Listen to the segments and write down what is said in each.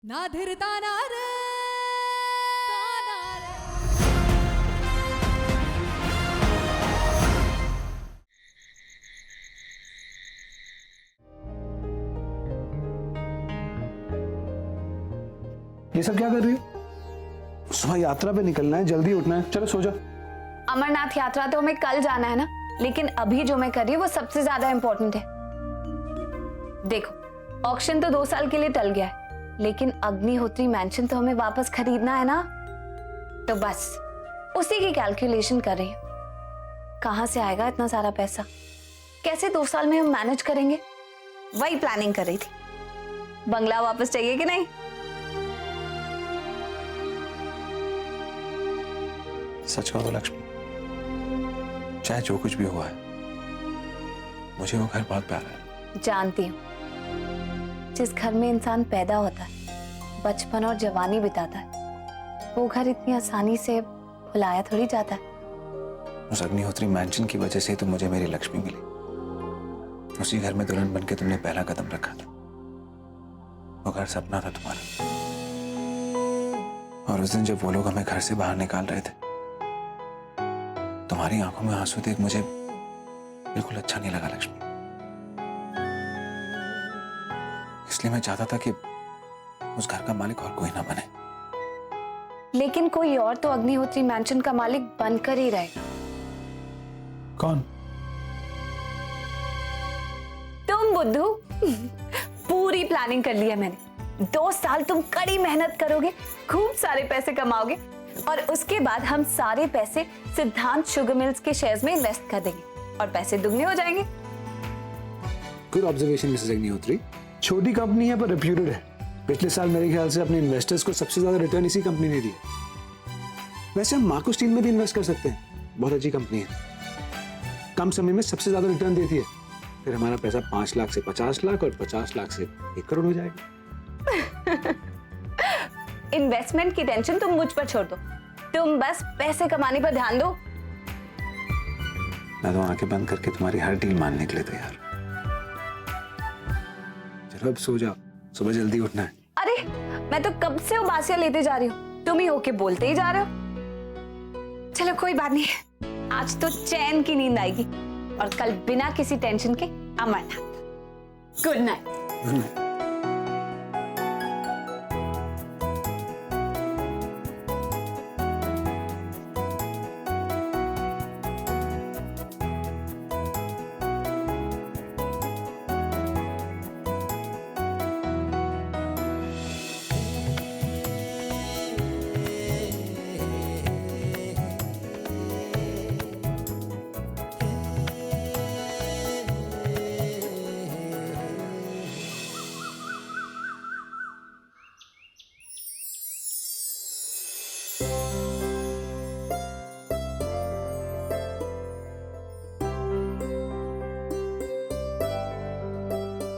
ना धीरता ना रे ये सब क्या कर रही हो? सुबह यात्रा पे निकलना है, जल्दी उठना है। चलो सो जा। अमरनाथ यात्रा तो हमें कल जाना है ना, लेकिन अभी जो मैं कर रही हूँ वो सबसे ज्यादा इंपॉर्टेंट है। देखो, ऑक्शन तो 2 साल के लिए टल गया है, लेकिन अग्निहोत्री मैंशन तो हमें वापस खरीदना है ना, तो बस उसी की कैलकुलेशन कर रही हूँ। कहाँ से आएगा इतना सारा पैसा, कैसे 2 साल में हम मैनेज करेंगे, वही प्लानिंग कर रही थी। बंगला वापस चाहिए कि नहीं? सच कहो तो लक्ष्मी, चाहे जो कुछ भी हुआ है, मुझे वो घर बहुत प्यारा है। जानती हूँ, जिस घर में इंसान पैदा होता है, बचपन और जवानी बिताता है, वो घर इतनी आसानी से भुलाया थोड़ी जाता है। उस अग्निहोत्री मैंशन की वजह से तो मुझे मेरी लक्ष्मी मिली। उसी घर में दुल्हन बनके तुमने पहला कदम रखा था। वो घर सपना था तुम्हारा। और उस दिन जब वो लोग हमें घर से बाहर निकाल रहे थे, तुम्हारी आंखों में आंसू देख मुझे बिल्कुल अच्छा नहीं लगा लक्ष्मी। इसलिए मैं चाहता था कि उस घर का मालिक और कोई ना बने। लेकिन कोई और तो अग्निहोत्री मैंशन का मालिक बनकर ही रहेगा। कौन? तुम बुद्धू। पूरी प्लानिंग कर ली है मैंने। 2 साल तुम कड़ी मेहनत करोगे, खूब सारे पैसे कमाओगे, और उसके बाद हम सारे पैसे सिद्धांत शुगर मिल्स के शेयर्स में इन्वेस्ट कर देंगे और पैसे दुगने हो जाएंगे। Good observation Mrs Agnihotri. छोटी कंपनी है पर रेप्यूटेड है। पिछले साल मेरे ख्याल से अपने इन्वेस्टर्स को सबसे ज्यादा रिटर्न इसी कंपनी ने दिया। वैसे हम मार्को स्टील में भी इन्वेस्ट कर सकते हैं, बहुत अच्छी कंपनी है, कम समय में सबसे ज्यादा रिटर्न देती है। फिर हमारा पैसा 5 लाख से 50 लाख और 50 लाख से 1 करोड़ हो जाएगा। इन्वेस्टमेंट की टेंशन तुम मुझ पर छोड़ दो, तुम बस पैसे कमाने पर ध्यान दो। मैं तो आंखें बंद करके तुम्हारी हर डील मानने के लिए तैयार। चलो अब सो जाओ, सुबह जल्दी उठना है। अरे मैं तो कब से उबासियां लेते जा रही हूँ, तुम ही होके बोलते ही जा रहे हो। चलो कोई बात नहीं, आज तो चैन की नींद आएगी और कल बिना किसी टेंशन के Amarnath. Good night. Good night.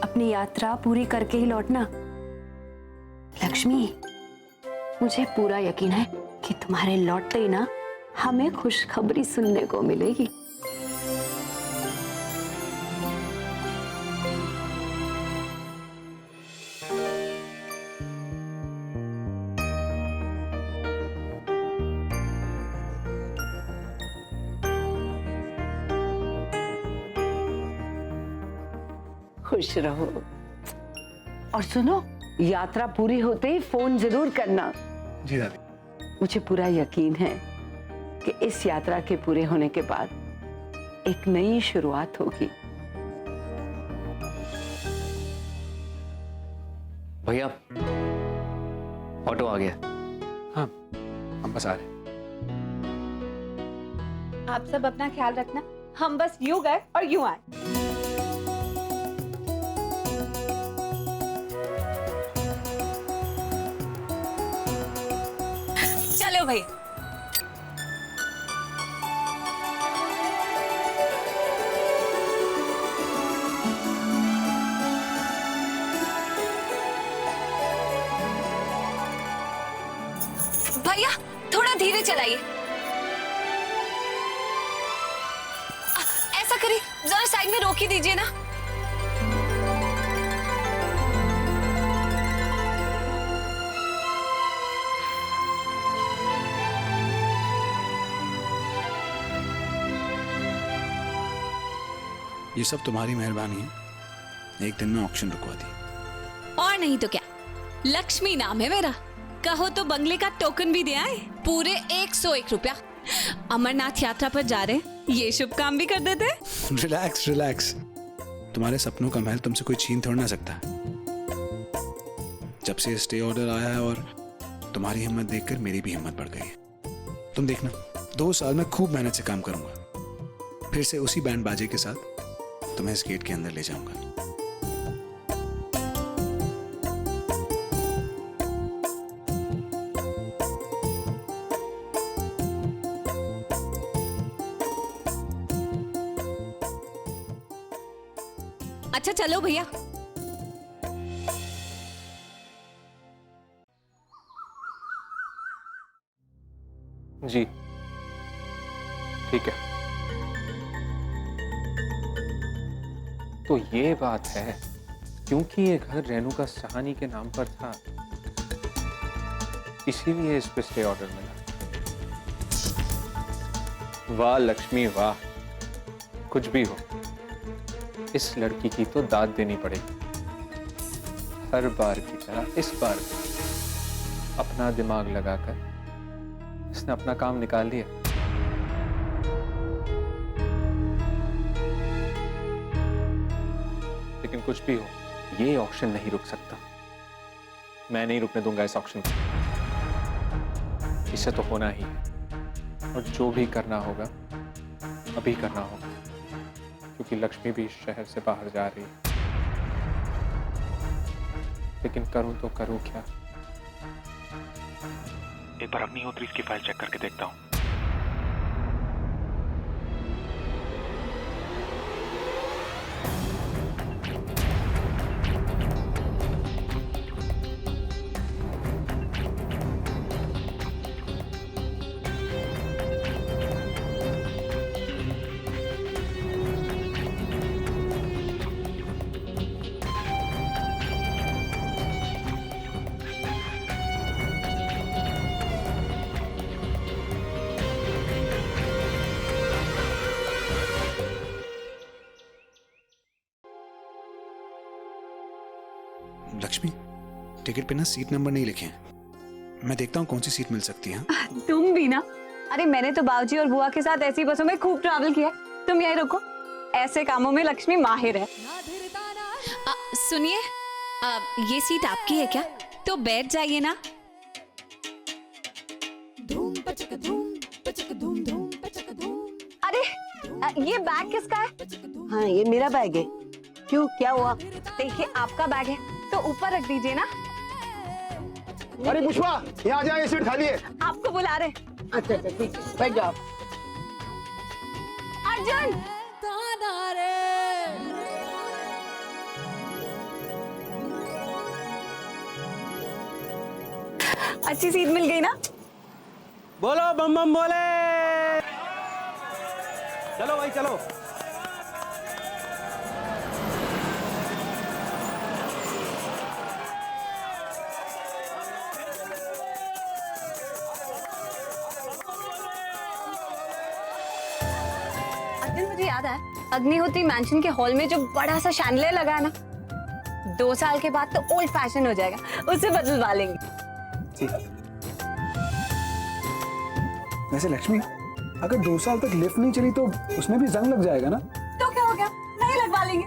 अपनी यात्रा पूरी करके ही लौटना। लक्ष्मी, मुझे पूरा यकीन है कि तुम्हारे लौटते ही ना हमें खुशखबरी सुनने को मिलेगी। खुश रहो। और सुनो, यात्रा पूरी होते ही फोन जरूर करना। जी दादी। मुझे पूरा यकीन है कि इस यात्रा के पूरे होने के बाद एक नई शुरुआत होगी। भैया, ऑटो आ गया। हाँ, हम बस आ रहे हैं। आप सब अपना ख्याल रखना, हम बस यूं गए और यूं आए। चलो भैया। भैया थोड़ा धीरे चलाइए। ऐसा करिए, जरा साइड में रोक ही दीजिए ना। ये सब तुम्हारी मेहरबानी है। एक दिन में ऑक्शन रुकवा दी। और नहीं तो क्या, लक्ष्मी नाम है मेरा। कहो तो बंगले का टोकन भी दे आए, पूरे 101 रुपया। अमरनाथ यात्रा पर जा रहे हैं, ये शुभ काम भी कर देते। रिलैक्स रिलैक्स, तुम्हारे सपनों का महल तुमसे कोई छीन थोड़ा ना सकता। जब से स्टे ऑर्डर आया है और तुम्हारी हिम्मत देखकर मेरी भी हिम्मत बढ़ गई है। तुम देखना, 2 साल में खूब मेहनत से काम करूंगा, फिर से उसी बैंड बाजे के साथ तुम्हें इस गेट के अंदर ले जाऊंगा। अच्छा चलो भैया। जी ठीक है। तो ये बात है, क्योंकि ये घर रेणुका सहानी के नाम पर था, इसीलिए इस पे स्टे ऑर्डर मिला। वाह लक्ष्मी वाह, कुछ भी हो, इस लड़की की तो दाद देनी पड़ेगी। हर बार की तरह इस बार भी अपना दिमाग लगाकर इसने अपना काम निकाल लिया। लेकिन कुछ भी हो, ये ऑक्शन नहीं रुक सकता। मैं नहीं रुकने दूंगा इस ऑक्शन को। इसे तो होना ही है, और जो भी करना होगा अभी करना होगा, क्योंकि लक्ष्मी भी इस शहर से बाहर जा रही है। लेकिन करूं तो करूं क्या? एक बार अग्निहोत्री की फाइल चेक करके देखता हूँ। लक्ष्मी, टिकट पे ना सीट नंबर नहीं लिखे हैं। मैं देखता हूँ कौन सी सीट मिल सकती है। तुम भी ना, अरे मैंने तो बाबूजी और बुआ के साथ ऐसी बसों में खूब ट्रैवल किया है। तुम यहीं रुको, ऐसे कामों में लक्ष्मी माहिर है। सुनिए, ये सीट आपकी है क्या? तो बैठ जाइए ना। अरे ये बैग किसका है? हाँ ये मेरा बैग है। क्यों, क्या हुआ? देखिए आपका बैग है तो ऊपर रख दीजिए ना। अरे पुष्पा, यहाँ आ जाए, ये सीट खाली है। आपको बुला रहे। अच्छा अच्छा ठीक है, बैठ जाओ। अर्जुन, अच्छी सीट मिल गई ना? बोलो बम बम बोले। चलो भाई चलो। अर्जुन, मुझे याद है अग्निहोत्री मैंशन के हॉल में जो बड़ा सा शैंडलियर लगा है ना, 2 साल के बाद तो ओल्ड फैशन हो जाएगा, उसे बदलवा लेंगे। वैसे लक्ष्मी, अगर 2 साल तक लिफ्ट नहीं चली तो उसमें भी जंग लग जाएगा ना। तो क्या हो गया, नहीं लगवा लेंगे।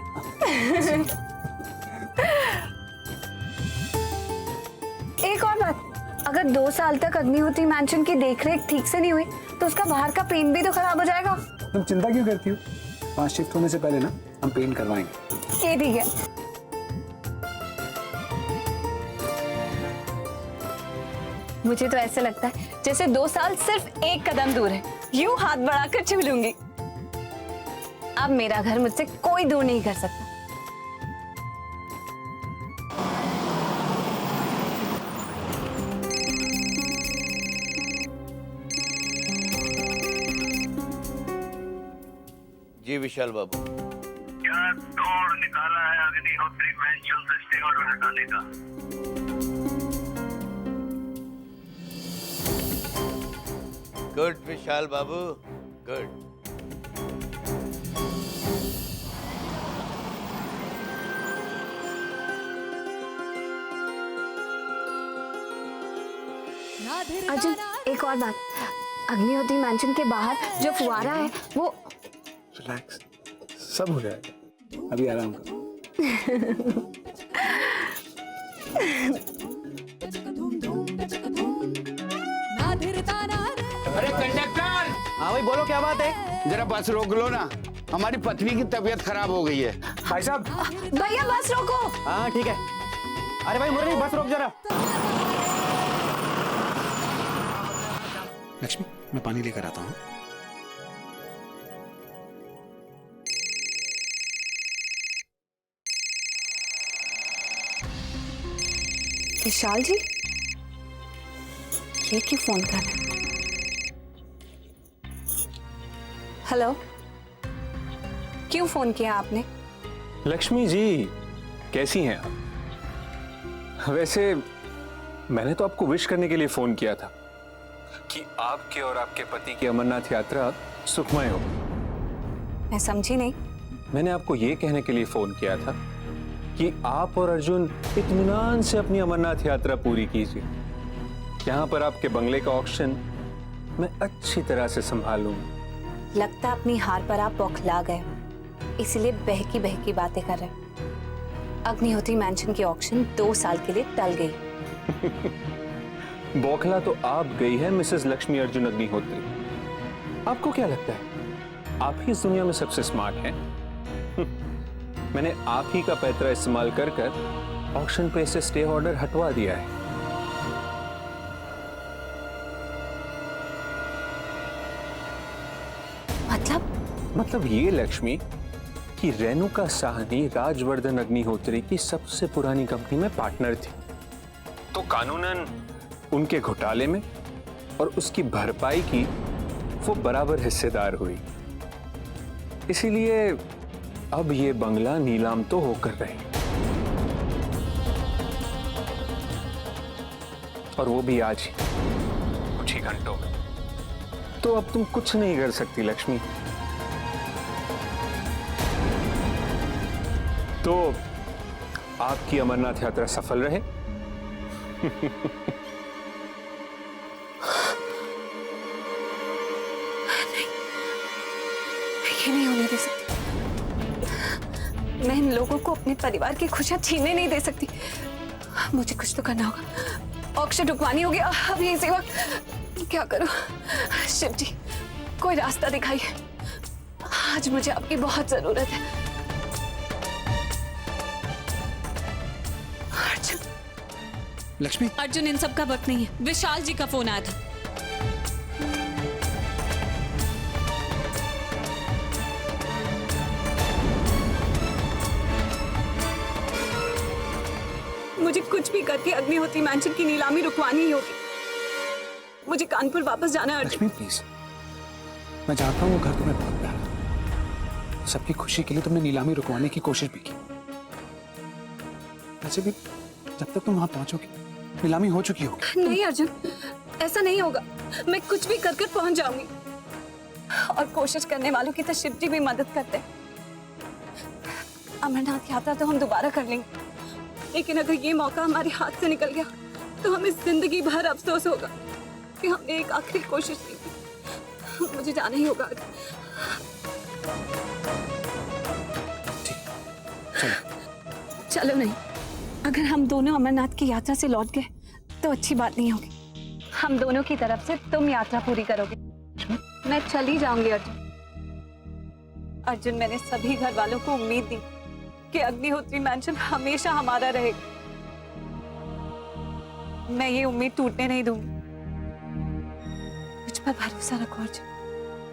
एक और बात, अगर 2 साल तक अग्निहोत्री मैंशन की देखरेख ठीक से नहीं हुई तो उसका बाहर का पेंट भी तो खराब हो जाएगा। तुम चिंता क्यों करती हो? 5 शिफ्ट होने से पहले ना हम पेंट करवाएंगे। ये ठीक है। मुझे तो ऐसे लगता है जैसे 2 साल सिर्फ एक कदम दूर है, यूं हाथ बढ़ाकर छू लूंगी। अब मेरा घर मुझसे कोई दूर नहीं कर सकता। जी विशाल बाबू, क्या तोड़ निकाला है अग्निहोत्री मैंशन से स्टे ऑर्डर हटाने का? गुड विशाल बाबू, गुड। अर्जुन, एक और बात, अग्निहोत्री मैंशन के बाहर जो फुवारा है वो रिलैक्स, सब हो जाएगा, अभी आराम करो। अरे कंडक्टर, हाँ भाई बोलो, क्या बात है? जरा बस रोक लो ना, हमारी पत्नी की तबीयत खराब हो गई है। भाई साहब। भैया बस रोको। हाँ ठीक है। अरे भाई मुरली, बस रोक जरा। लक्ष्मी, मैं पानी लेकर आता हूँ। विशाल जी, ये क्यों फोन कर रहे हैं? हेलो, क्यों फोन किया आपने? लक्ष्मी जी, कैसी हैं आप? वैसे मैंने तो आपको विश करने के लिए फोन किया था कि आपके और आपके पति की अमरनाथ यात्रा सुखमय हो। मैं समझी नहीं। मैंने आपको ये कहने के लिए फोन किया था कि आप और अर्जुन इत्मीनान से अपनी अमरनाथ यात्रा पूरी कीजिए। यहाँ पर आपके बंगले का ऑक्शन मैं अच्छी तरह से संभालूंगा। लगता अपनी हार पर आप बौखला गए, इसलिए बहकी बहकी बातें कर रहे हैं। अग्निहोत्री मैंशन की ऑक्शन 2 साल के लिए टल गई। बौखला तो आप गई है मिसेस लक्ष्मी अर्जुन अग्निहोत्री। आपको क्या लगता है आप ही इस दुनिया में सबसे स्मार्ट हैं? मैंने आप ही का पैतरा इस्तेमाल कर ऑक्शन पे से स्टे ऑर्डर हटवा दिया है। मतलब ये लक्ष्मी कि रेणुका साहनी राजवर्धन अग्निहोत्री की सबसे पुरानी कंपनी में पार्टनर थी, तो कानूनन उनके घोटाले में और उसकी भरपाई की वो बराबर हिस्सेदार हुई। इसीलिए अब ये बंगला नीलाम तो होकर रहे, और वो भी आज ही, कुछ ही घंटों में। तो अब तुम कुछ नहीं कर सकती लक्ष्मी। तो आपकी अमरनाथ यात्रा सफल रहे। ये नहीं होने दे सकती। मैं इन लोगों को अपने परिवार की खुशियां छीनने नहीं दे सकती। मुझे कुछ तो करना होगा, ऑक्शन रुकवानी होगी अभी इसी वक्त। क्या करूं? शिव जी, कोई रास्ता दिखाइए, आज मुझे आपकी बहुत जरूरत है। अर्जुन। लक्ष्मी, अर्जुन, इन सब का वक्त नहीं है। विशाल जी का फोन आया था। मुझे कुछ भी करके अग्निहोत्री मैंशन की नीलामी रुकवानी ही होगी। मुझे कानपुर वापस जाना है। लक्ष्मी प्लीज, मैं जानता हूँ वो घर तुम्हें बहुत प्यारा है। सबकी खुशी के लिए तुमने नीलामी रुकवाने की कोशिश भी की। वैसे भी जब तक तुम वहां पहुंचोगी नीलामी हो चुकी होगी। नहीं अर्जुन, ऐसा नहीं होगा। मैं कुछ भी कर कर पहुंच जाऊंगी, और कोशिश करने वालों की तो शिव जी भी मदद करते हैं। अमरनाथ यात्रा तो हम दोबारा कर लेंगे, लेकिन अगर ये मौका हमारे हाथ से निकल गया तो हमें जिंदगी भर अफसोस होगा कि हमने एक आखिरी कोशिश की थी। मुझे जाना ही होगा। चलो नहीं, अगर हम दोनों अमरनाथ की यात्रा से लौट गए तो अच्छी बात नहीं होगी। हम दोनों की तरफ से तुम यात्रा पूरी करोगे, मैं चली जाऊंगी। अर्जुन, अर्जुन, मैंने सभी घर वालों को उम्मीद दी कि अग्निहोत्री मैंशन हमेशा हमारा रहेगा। मैं ये उम्मीद टूटने नहीं दूंगी। मुझ पर भरोसा रखो अर्जुन।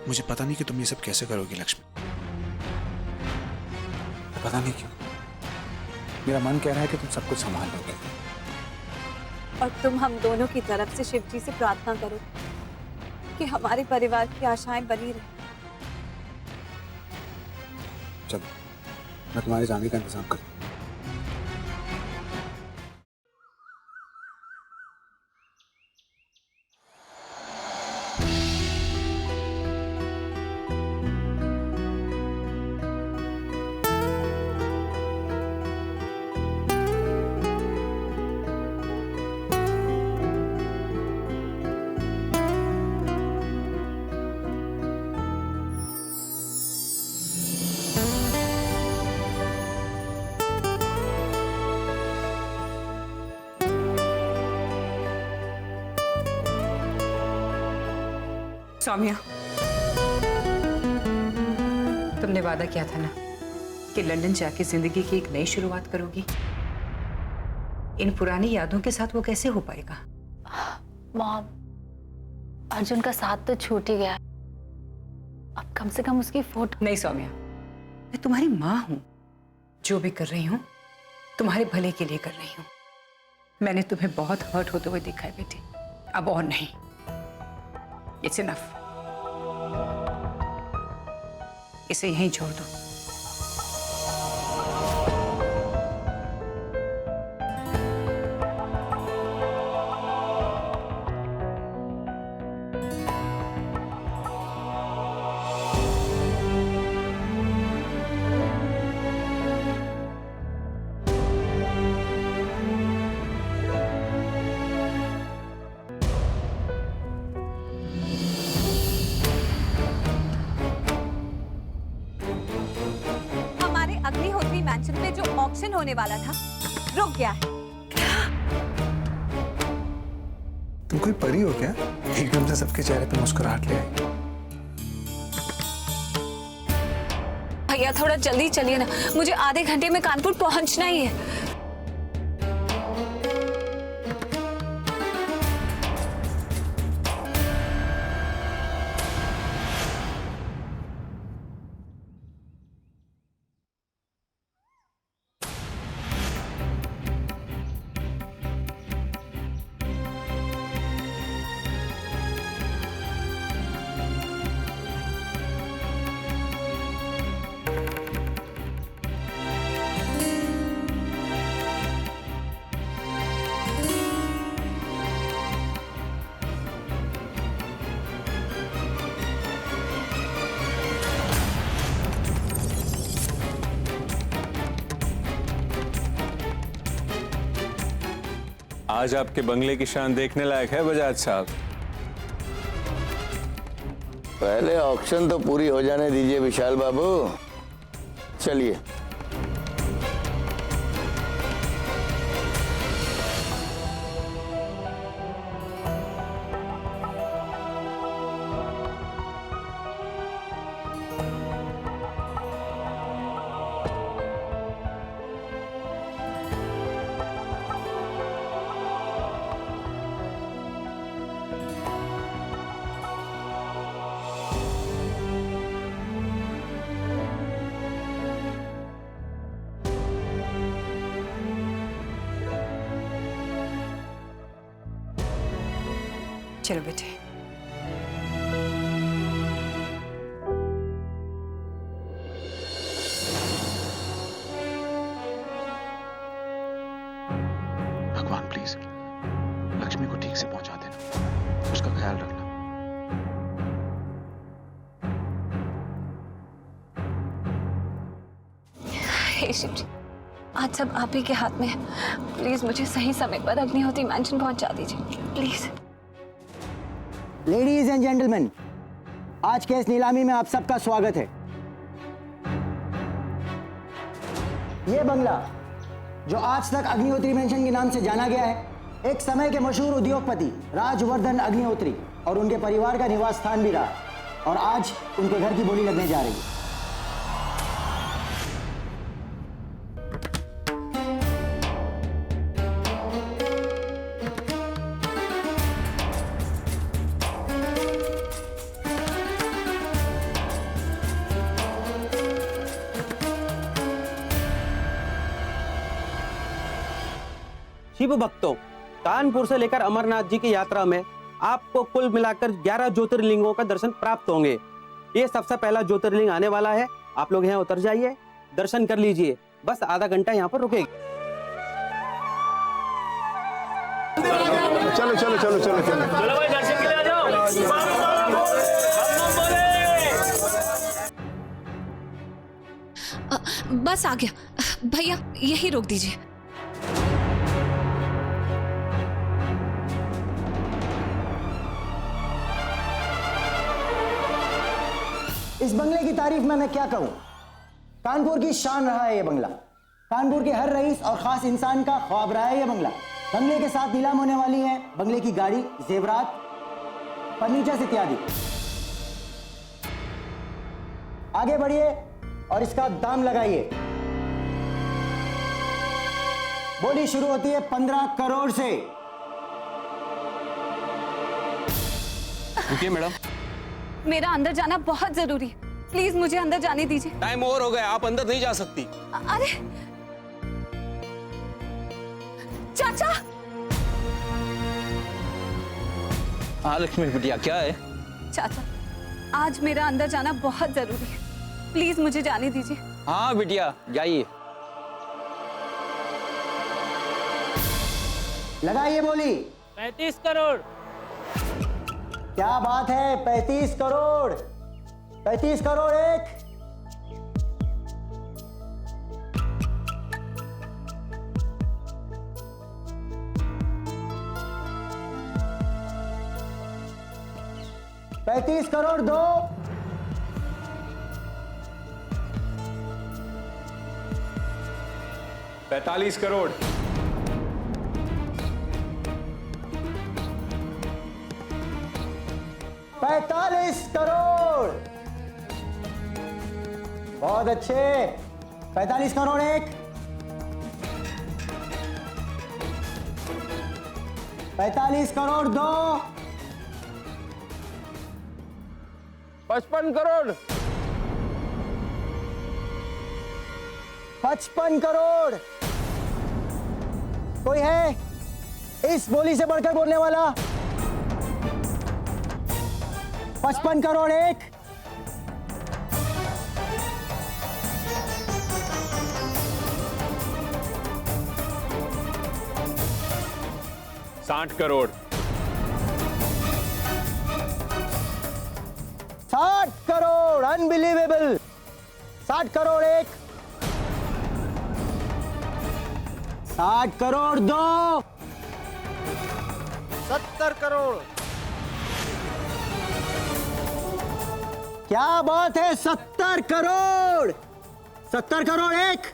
मुझे पता नहीं कि तुम ये सब कैसे करोगी लक्ष्मी। पता नहीं क्यों मेरा मन कह रहा है कि तुम सब कुछ संभाल लोगे। और तुम हम दोनों की तरफ से शिव जी से प्रार्थना करो कि हमारे परिवार की आशाएं बनी रहे। चलो, मैं तुम्हारे जाने का इंतजाम करूँ। सौम्या, तुमने वादा किया था ना कि लंदन जाके जिंदगी की एक नई शुरुआत करोगी। इन पुरानी यादों के साथ वो कैसे हो पाएगा? मॉम, अर्जुन का साथ तो छूट ही गया, अब कम से कम उसकी फोटो। नहीं सौम्या, मैं तुम्हारी माँ हूं, जो भी कर रही हूं तुम्हारे भले के लिए कर रही हूं। मैंने तुम्हें बहुत हर्ट होते हुए देखा है बेटी, अब और नहीं। इट्स इनफ, इसे यहीं छोड़ दो। हमारे अग्निहोत्री मैंशन पे जो ऑक्शन होने वाला था रुक गया है। तुम कोई परी हो क्या? एकदम से सबके चेहरे पे मुस्कुराहट ले आई। भैया थोड़ा जल्दी चलिए ना, मुझे आधे घंटे में कानपुर पहुंचना ही है। आज आपके बंगले की शान देखने लायक है बजाज साहब। पहले ऑक्शन तो पूरी हो जाने दीजिए विशाल बाबू। चलिए। चलो बेटे। भगवान प्लीज लक्ष्मी को ठीक से पहुंचा देना, उसका ख्याल रखना। हे शिव जी, आज सब आप ही के हाथ में है। प्लीज मुझे सही समय पर अग्निहोत्री मैंशन पहुंचा दीजिए प्लीज। लेडीज एंड जेंटलमैन, आज के इस नीलामी में आप सबका स्वागत है। ये बंगला जो आज तक अग्निहोत्री मेंशन के नाम से जाना गया है, एक समय के मशहूर उद्योगपति राजवर्धन अग्निहोत्री और उनके परिवार का निवास स्थान भी रहा, और आज उनके घर की बोली लगने जा रही है। शिव भक्तों, कानपुर से लेकर अमरनाथ जी की यात्रा में आपको कुल मिलाकर 11 ज्योतिर्लिंगों का दर्शन प्राप्त होंगे। ये सबसे पहला ज्योतिर्लिंग आने वाला है। आप लोग यहाँ उतर जाइए, दर्शन कर लीजिए। बस आधा घंटा यहाँ पर रुकेगी। चलो चलो चलो चलो चलो चलो भाई, दर्शन के लिए आ जाओ। बस आ गया भैया, यही रोक दीजिए। इस बंगले की तारीफ में मैं क्या कहूं। कानपुर की शान रहा है ये बंगला। कानपुर के हर रईस और खास इंसान का ख्वाब रहा है ये बंगला। बंगले के साथ नीलाम होने वाली है बंगले की गाड़ी, जेवरात, फर्नीचर इत्यादि। आगे बढ़िए और इसका दाम लगाइए। बोली शुरू होती है 15 करोड़ से। रुकिए मैडम, मेरा अंदर जाना बहुत जरूरी है, प्लीज मुझे अंदर जाने दीजिए। टाइम ओवर हो गया, आप अंदर नहीं जा सकती। अरे चाचा, हाँ लक्ष्मी बिटिया, क्या है? चाचा आज मेरा अंदर जाना बहुत जरूरी है, प्लीज मुझे जाने दीजिए। हाँ बिटिया जाइए। लगाइए बोली। 35 करोड़। क्या बात है, 35 करोड़। 35 करोड़ एक। 35 करोड़ दो। 45 करोड़। 45 करोड़। बहुत अच्छे। 45 करोड़ एक। 45 करोड़ दो। 55 करोड़। 55 करोड़। कोई है इस बोली से बढ़कर बोलने वाला? 55 करोड़ एक। 60 करोड़। 60 करोड़। अनबिलीवेबल। 60 करोड़ एक। 60 करोड़ दो। 70 करोड़। क्या बात है, 70 करोड़। 70 करोड़ एक।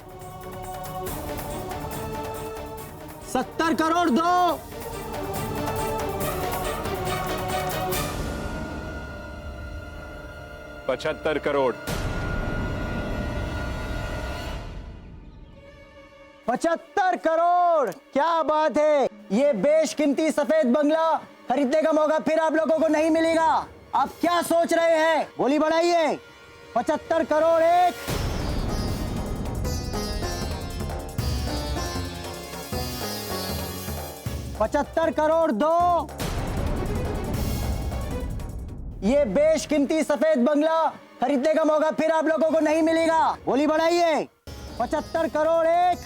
70 करोड़ दो। 75 करोड़। 75 करोड़। क्या बात है, ये बेशकीमती सफेद बंगला खरीदने का मौका फिर आप लोगों को नहीं मिलेगा। आप क्या सोच रहे हैं? बोली बढ़ाइए। 75 करोड़ एक। 75 करोड़ दो। ये बेशकीमती सफेद बंगला खरीदने का मौका फिर आप लोगों को नहीं मिलेगा। बोली बढ़ाइए। 75 करोड़ एक।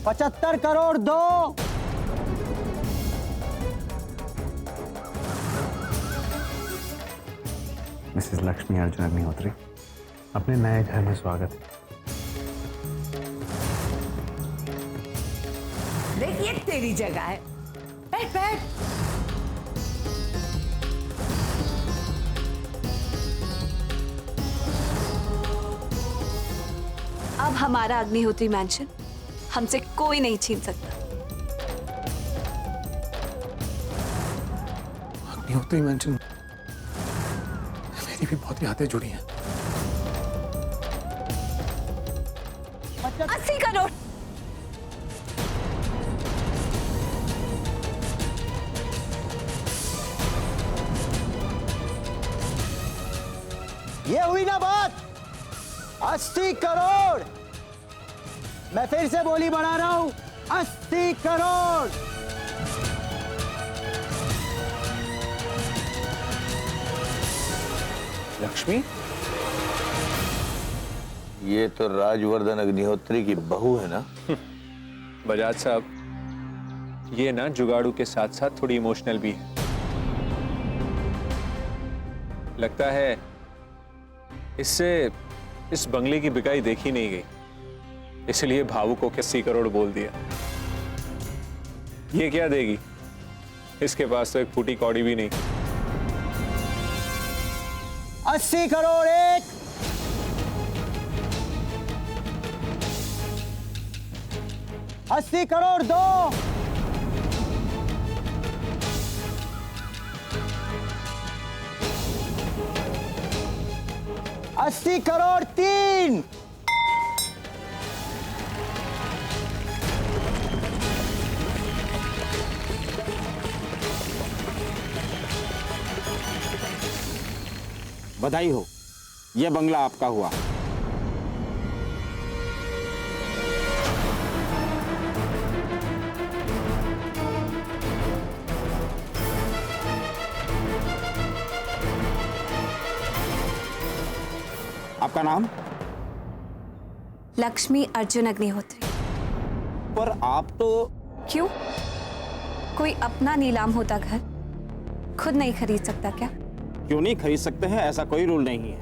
75 करोड़ दो। मिसेस लक्ष्मी अर्जुन अग्निहोत्री, अपने नए घर में स्वागत है। देखिए तेरी जगह है, बैठ बैठ। अब हमारा अग्निहोत्री मैंशन हमसे कोई नहीं छीन सकता। अग्निहोत्री मेंशन मेरी भी बहुत यादें जुड़ी हैं। 80 करोड़। 80 करोड़। मैं फिर से बोली बढ़ा रहा हूं, 80 करोड़। लक्ष्मी, ये तो राजवर्धन अग्निहोत्री की बहू है ना? बजाज साहब, ये ना जुगाड़ू के साथ साथ थोड़ी इमोशनल भी है। लगता है इससे इस बंगले की बिकाई देखी नहीं गई, इसलिए भावुक को 80 करोड़ बोल दिया। ये क्या देगी? इसके पास तो एक फूटी कौड़ी भी नहीं। 80 करोड़ एक। 80 करोड़ दो। 80 करोड़ 3। बधाई हो, यह बंगला आपका हुआ। आपका नाम? लक्ष्मी अर्जुन अग्निहोत्री। पर आप तो क्यों? कोई अपना नीलाम होता घर खुद नहीं खरीद सकता क्या? क्यों नहीं खरीद सकते हैं, ऐसा कोई रूल नहीं है।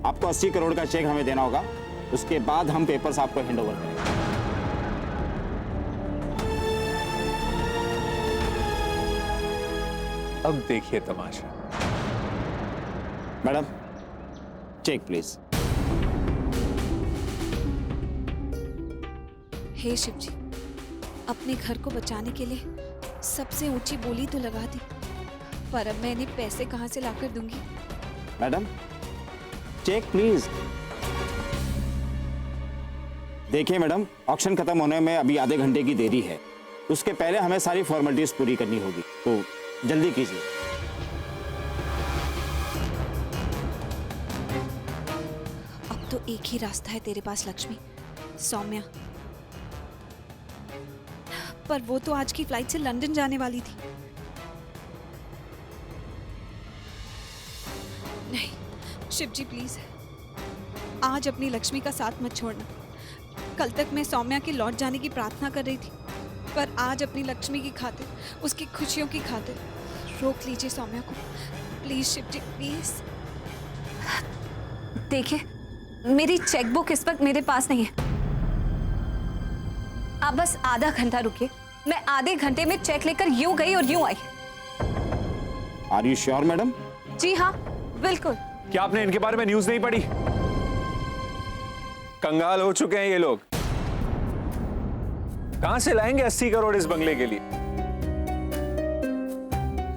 आपको 80 करोड़ का चेक हमें देना होगा, उसके बाद हम पेपर्स आपको हैंड ओवर करेंगे। अब देखिए तमाशा। Madam, check please. हे शिव जी, अपने घर को बचाने के लिए सबसे ऊंची बोली तो लगा दी, पर अब मैं इन्हें पैसे कहां से लाकर दूंगी? Madam, check please. देखिए मैडम, ऑक्शन खत्म होने में अभी आधे घंटे की देरी है, उसके पहले हमें सारी फॉर्मेलिटीज पूरी करनी होगी, तो जल्दी कीजिए। अब तो एक ही रास्ता है तेरे पास लक्ष्मी, सौम्या। पर वो तो आज की फ्लाइट से लंदन जाने वाली थी। नहीं शिव जी प्लीज, आज अपनी लक्ष्मी का साथ मत छोड़ना। कल तक मैं सौम्या के लौट जाने की प्रार्थना कर रही थी, पर आज अपनी लक्ष्मी की खातिर, उसकी खुशियों की खातिर रोक लीजिए सौम्या को, प्लीज शिव जी प्लीज। देखिए, मेरी चेकबुक इस वक्त मेरे पास नहीं है। आप बस आधा घंटा रुकिए, मैं आधे घंटे में चेक लेकर यूं गई और यूं आई। Are you sure madam? जी हाँ, बिल्कुल। क्या आपने इनके बारे में न्यूज नहीं पढ़ी? कंगाल हो चुके हैं ये लोग। कहां से लाएंगे 80 करोड़ इस बंगले के लिए?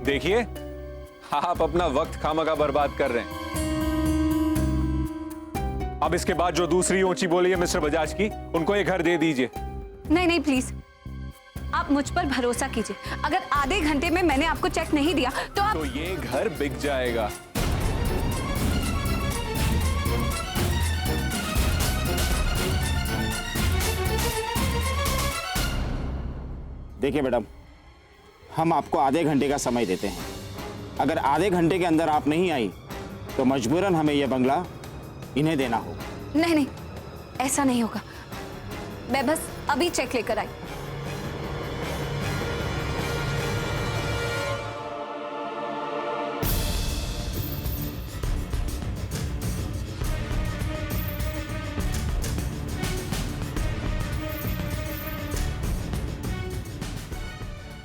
देखिए, आप अपना वक्त खामखा बर्बाद कर रहे हैं। अब इसके बाद जो दूसरी ऊंची बोली है मिस्टर बजाज की, उनको ये घर दे दीजिए। नहीं नहीं प्लीज, आप मुझ पर भरोसा कीजिए। अगर आधे घंटे में मैंने आपको चेक नहीं दिया तो आप... तो ये घर बिक जाएगा। देखिए मैडम, हम आपको आधे घंटे का समय देते हैं। अगर आधे घंटे के अंदर आप नहीं आई तो मजबूरन हमें यह बंगला इन्हें देना होगा। नहीं नहीं, ऐसा नहीं होगा। मैं बस अभी चेक लेकर आई।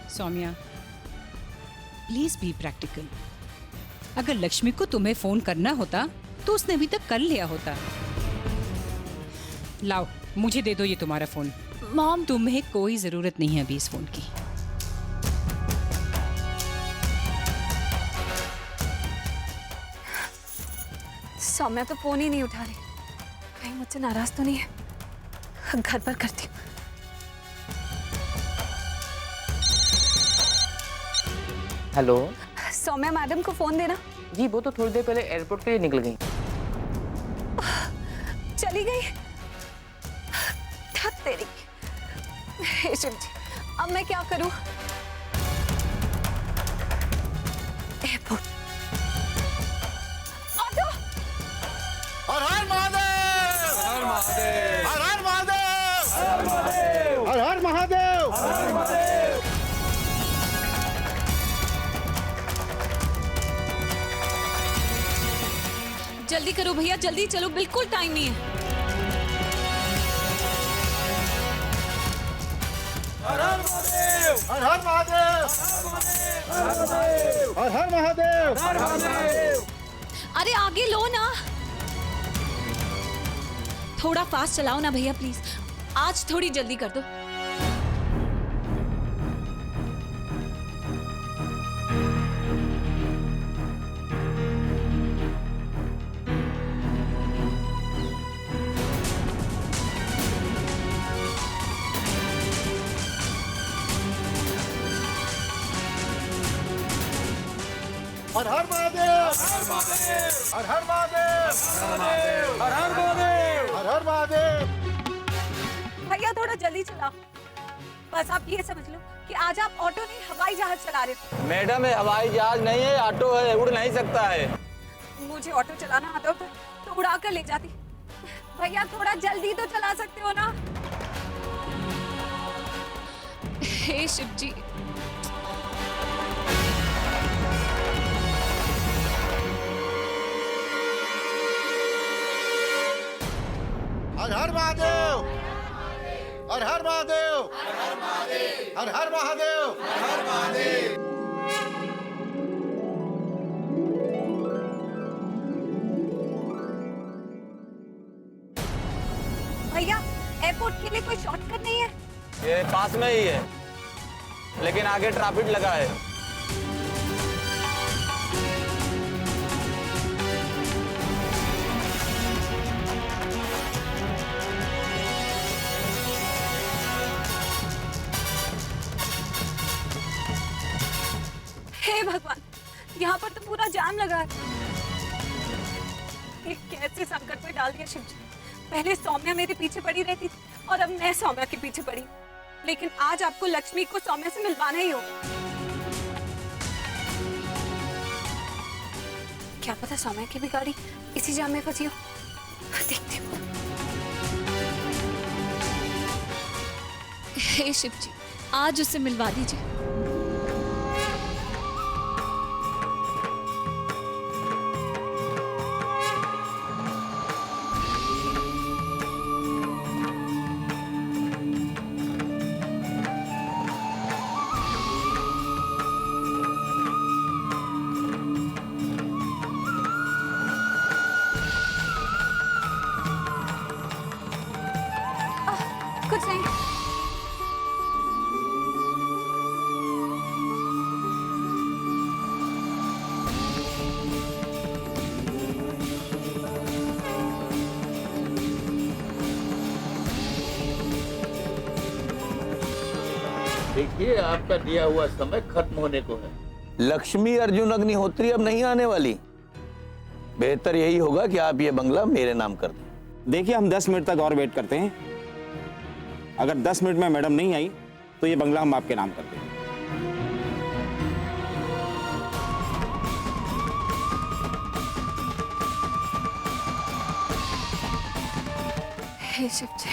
Soumya, please be practical. अगर लक्ष्मी को तुम्हें फोन करना होता तो उसने अभी तक कर लिया होता। लाओ, मुझे दे दो ये तुम्हारा फोन। मॉम, तुम्हें कोई जरूरत नहीं है अभी इस फोन की। सौम्या तो फोन ही नहीं उठा रही, कहीं मुझसे नाराज तो नहीं है। घर पर करती हूँ। हेलो, सौम्या मैडम को फोन देना। जी वो तो थोड़ी देर पहले एयरपोर्ट के लिए निकल गई। चली गई? धत तेरी। हे शिव जी, अब मैं क्या करूं? एयरपोर्ट। ऑटो। हर हर महादेव! हर महादेव! हर हर महादेव! हर महादेव! हर हर महादेव! हर महादेव! जल्दी करो भैया, जल्दी चलो, बिल्कुल टाइम नहीं है। हर हर महादेव! हर हर महादेव! हर महादेव! हर हर महादेव! हर महादेव! अरे आगे लो ना, थोड़ा फास्ट चलाओ ना भैया प्लीज, आज थोड़ी जल्दी कर दो। हर हर महादेव, हर हर महादेव, हर हर महादेव, हर हर महादेव। भैया थोड़ा जल्दी चलाओ। बस आप ये समझ लो कि आज आप ऑटो नहीं हवाई जहाज चला रहे हो। मैडम ये हवाई जहाज नहीं है, ऑटो है, उड़ नहीं सकता है। मुझे ऑटो चलाना आता होता तो उड़ा कर ले जाती। भैया थोड़ा जल्दी तो चला सकते हो ना। हे शिव जी, हर हर महादेव, हर हर महादेव, हर हर महादेव, हर हर महादेव। भैया एयरपोर्ट के लिए कोई शॉर्टकट नहीं है? ये पास में ही है, लेकिन आगे ट्रैफिक लगा है। हे भगवान, यहाँ पर तो पूरा जाम लगा है। ये कैसे संकट में डाल दिया शिव जी। पहले सौम्या मेरे पीछे पड़ी रहती थी और अब मैं सौम्या के पीछे पड़ी, लेकिन आज आपको लक्ष्मी को सौम्या से मिलवाना ही होगा। क्या पता सौम्या की भी गाड़ी इसी जाम में फंसी हो। देखती हूँ। हे शिव जी, आज उससे मिलवा दीजिए। कुछ नहीं। देखिए आपका दिया हुआ समय खत्म होने को है। लक्ष्मी अर्जुन अग्निहोत्री अब नहीं आने वाली। बेहतर यही होगा कि आप ये बंगला मेरे नाम कर दें। देखिए हम 10 मिनट तक और वेट करते हैं। अगर 10 मिनट में मैडम नहीं आई तो ये बंगला हम आपके नाम कर देंगे। हे शिव जी,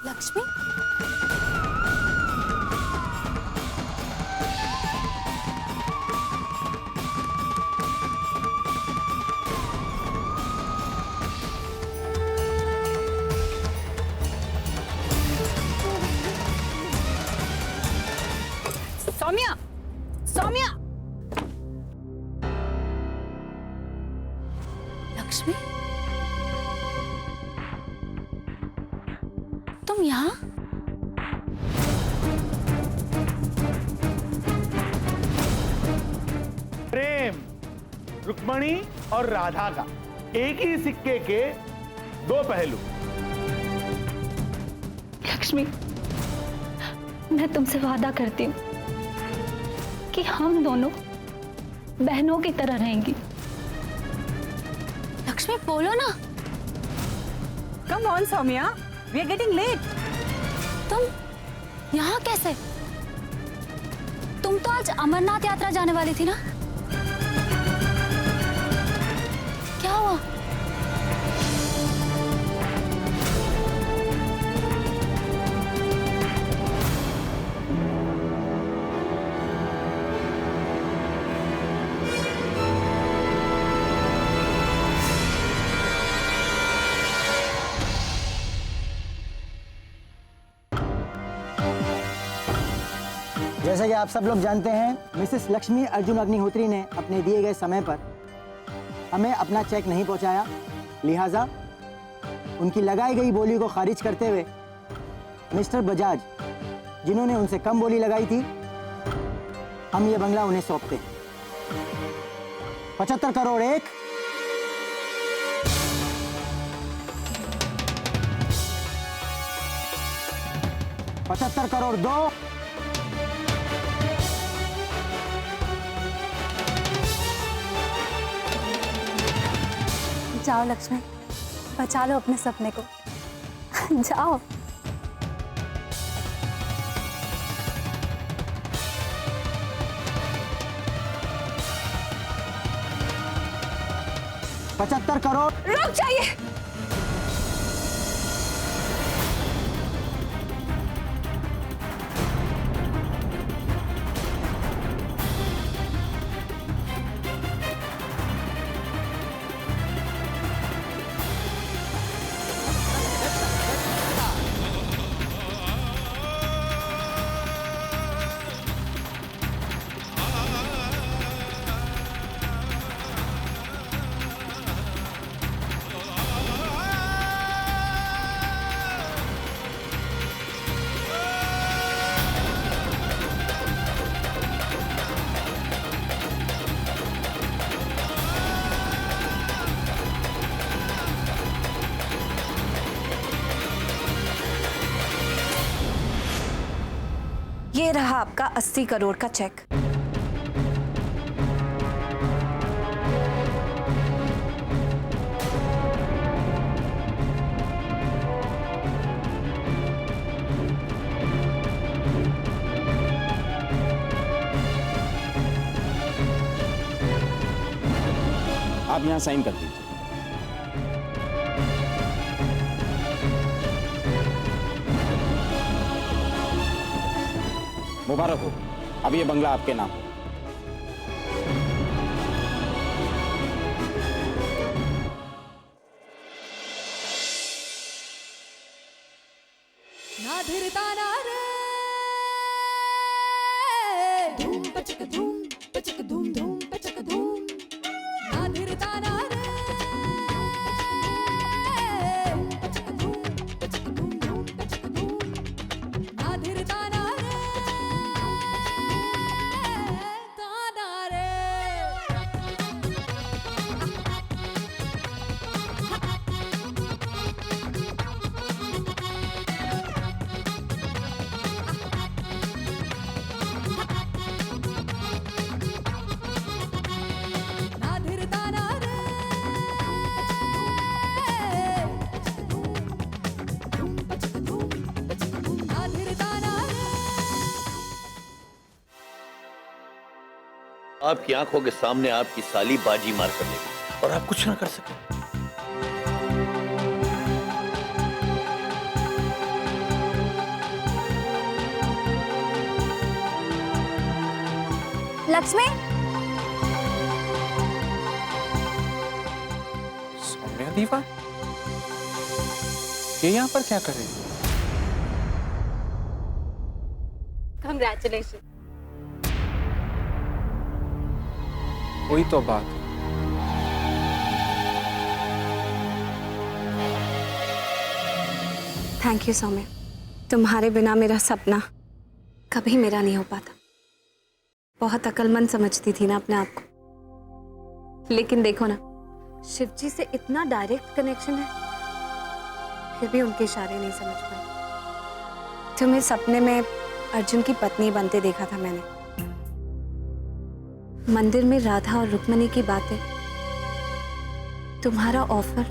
लक्ष्मी, सौम्या, सौम्या, लक्ष्मी, तुम यहाँ? प्रेम रुक्मणी और राधा का एक ही सिक्के के दो पहलू। लक्ष्मी, मैं तुमसे वादा करती हूँ कि हम दोनों बहनों की तरह रहेंगी। लक्ष्मी बोलो ना। Come on Soumya, we are getting late. तुम यहाँ कैसे? तुम तो आज अमरनाथ यात्रा जाने वाली थी ना? क्या हुआ? जैसा कि आप सब लोग जानते हैं, मिसेस लक्ष्मी अर्जुन अग्निहोत्री ने अपने दिए गए समय पर हमें अपना चेक नहीं पहुंचाया, लिहाजा उनकी लगाई गई बोली को खारिज करते हुए मिस्टर बजाज, जिन्होंने उनसे कम बोली लगाई थी, हम ये बंगला उन्हें सौंपते हैं। 75 करोड़ एक, 75 करोड़ दो। जाओ लक्ष्मी, बचा लो अपने सपने को। जाओ। पचहत्तर करोड़। रुक जाइए। ये रहा आपका 80 करोड़ का चेक। आप यहाँ साइन कर दीजिए। मुबारक हो, अब ये बंगला आपके नाम। ना धीरता ना रे, धूम पचक धूम धूम पचक धूम, ना धीरता ना रे, पचक धूम धूम पचक धूम, ना धीरता ना रे, ताना रे। ना धीरता ना रे, धूम पचक धूम, ना धीरता ना रे। आपकी आंखों के सामने आपकी साली बाजी मार कर लेगी और आप कुछ ना कर सके। लक्ष्मी, सौम्या दीवा, ये यहाँ पर क्या कर रही है? कंग्रेचुलेशन। कोई तो बात है। थैंक यू सौम्या, तुम्हारे बिना मेरा सपना कभी मेरा नहीं हो पाता। बहुत अक्लमंद समझती थी ना अपने आप को, लेकिन देखो ना, शिव जी से इतना डायरेक्ट कनेक्शन है, फिर भी उनके इशारे नहीं समझ पाई। तुम्हें सपने में अर्जुन की पत्नी बनते देखा था मैंने। मंदिर में राधा और रुक्मणी की बातें, तुम्हारा ऑफर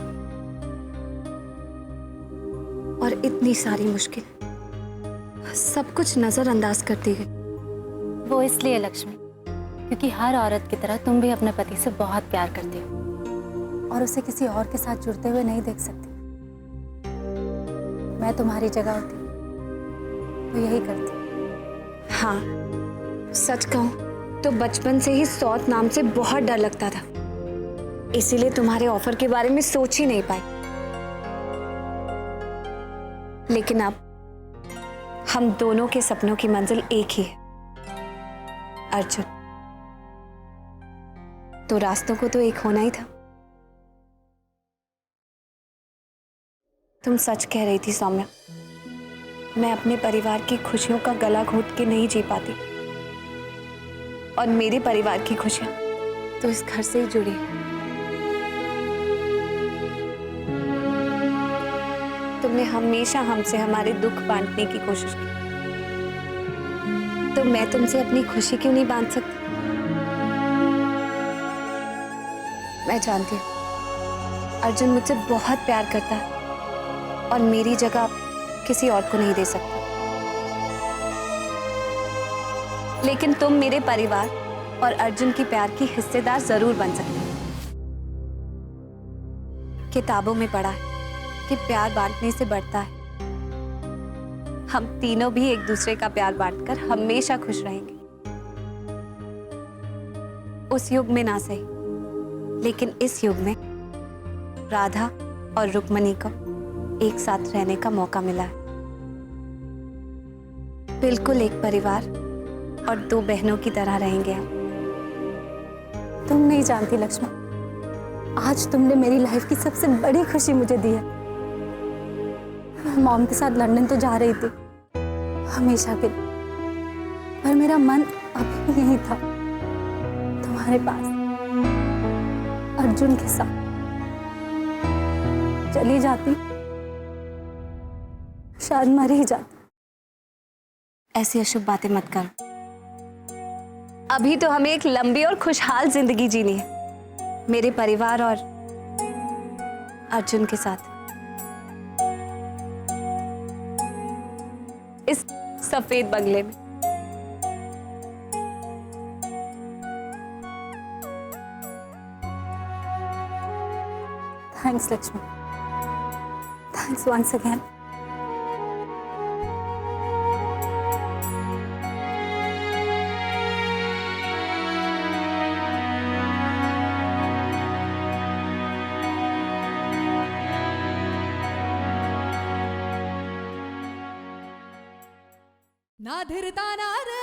और इतनी सारी मुश्किल, सब कुछ नजरअंदाज करती गई। वो इसलिए लक्ष्मी, क्योंकि हर औरत की तरह तुम भी अपने पति से बहुत प्यार करती हो और उसे किसी और के साथ जुड़ते हुए नहीं देख सकती। मैं तुम्हारी जगह होती तो यही करती। हाँ, सच कहूं तो बचपन से ही सौत नाम से बहुत डर लगता था, इसीलिए तुम्हारे ऑफर के बारे में सोच ही नहीं पाई। लेकिन अब हम दोनों के सपनों की मंजिल एक ही है, अर्जुन। तो रास्तों को तो एक होना ही था। तुम सच कह रही थी सौम्या, मैं अपने परिवार की खुशियों का गला घोट के नहीं जी पाती, और मेरे परिवार की खुशियां तो इस घर से ही जुड़ी है। तुमने हमेशा हमसे हमारे दुख बांटने की कोशिश की, तो मैं तुमसे अपनी खुशी क्यों नहीं बांट सकती? मैं जानती हूँ अर्जुन मुझसे बहुत प्यार करता है और मेरी जगह किसी और को नहीं दे सकता, लेकिन तुम मेरे परिवार और अर्जुन की प्यार की हिस्सेदार जरूर बन सकते हो। किताबों में पढ़ा है कि प्यार बांटने से बढ़ता है। हम तीनों भी एक दूसरे का प्यार बांटकर हमेशा खुश रहेंगे। उस युग में ना सही, लेकिन इस युग में राधा और रुक्मणी को एक साथ रहने का मौका मिला है। बिल्कुल एक परिवार और दो बहनों की तरह रहेंगे हम। तुम नहीं जानती लक्ष्मी, आज तुमने मेरी लाइफ की सबसे बड़ी खुशी मुझे दी है। मॉम के साथ लंदन तो जा रही थी हमेशा के लिए, पर मेरा मन अभी भी यही था, तुम्हारे पास, अर्जुन के साथ। चली जाती शायद मर ही जाती। ऐसी अशुभ बातें मत करो। अभी तो हमें एक लंबी और खुशहाल जिंदगी जीनी है, मेरे परिवार और अर्जुन के साथ, इस सफेद बंगले में। Thanks Lakshmi, thanks once again. ना धीरता ना रे